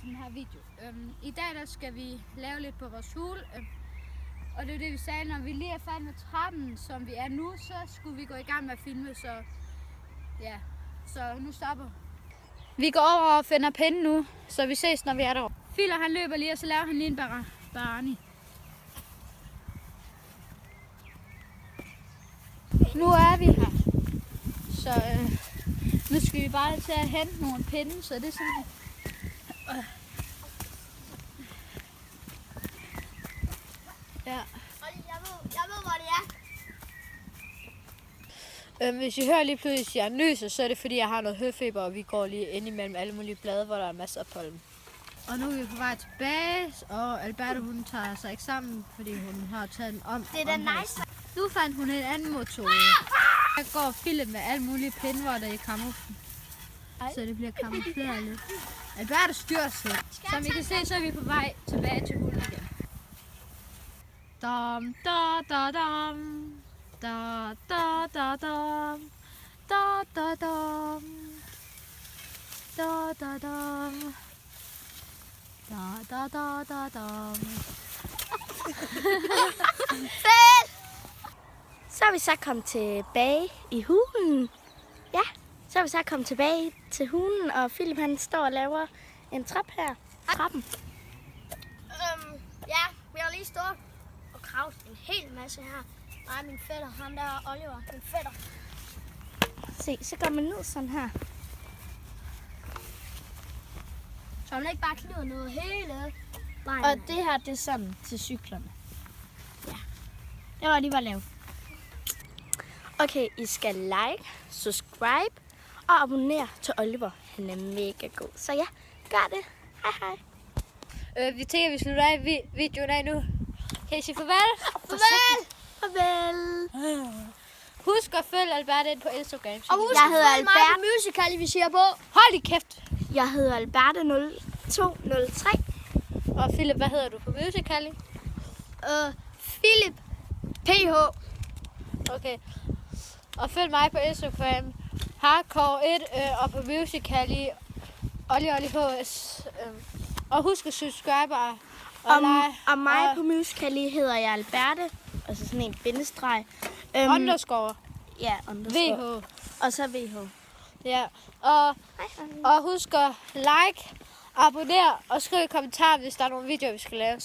til den her video. I dag der skal vi lave lidt på vores hule. Og det er det vi sagde, når vi lige er færdige med trappen, som vi er nu, så skulle vi gå i gang med at filme, så ja, så nu stopper. Vi går over og finder pinde nu, så vi ses, når vi er derovre. Filer han løber lige, og så laver han lige en barani. Nu er vi her, så nu skal vi bare til at hente nogle pinde, så det er sådan. Ja. Jeg ved, hvor det er. Hvis I hører lige pludselig, at jeg nyser, så er det fordi, jeg har noget høfeber, og vi går lige ind imellem alle mulige blade, hvor der er masser af pollen. Og nu er vi på vej tilbage, og Alberta hun tager sig ikke sammen, fordi hun har taget en om. Det er da nice. Nu fandt hun en anden metode. Jeg går og filmer med alle mulige pindvorter i kamuflen, så det bliver kamufleret lidt. Alberta styrer sig. Som I kan se, så er vi på vej tilbage til hulen igen. Dam, da, da, dam. Da, da, da, dam. Da, da, dam. Da, da, dam. Da, da, da, da, dam. Så er vi så kommet tilbage i hulen. Ja, så er vi så kommet tilbage til hulen, og Philip han står og laver en trap her. Trappen. Ja, vi har lige stået og gravet en hel masse her. Nej, min fætter, ham der Oliver, min fætter. Se, så går man ned sådan her. Så man ikke bare kniver noget hele vejen. Og det her, det er sådan til cyklerne. Ja. Det var lige bare lavet. Okay, I skal like, subscribe og abonnere til Oliver. Han er mega god. Så ja, gør det. Hej hej. Vi tænker, vi slutter af videoen af nu. Kan I sige farvel? Farvel. Farvel. Husk at følge Alberta ind på Instagram. Og husk Jeg hedder at følge mig Albert. på Musical.ly, vi siger på. Hold i kæft! Jeg hedder Alberta 0203. Og Philip, hvad hedder du på Musical.ly? Philip PH. Okay. Og følg mig på Instagram. Hardcore1 og på Musical.ly. Olli HS. Og husk at subscribe og like. Og mig på Musical.ly hedder jeg Alberta. Og så sådan en bindestreg. Underscore. Ja, underscore. VH. Og så VH. Ja. Og husk at like, abonnere og skriv i kommentarer, hvis der er nogle videoer, vi skal lave.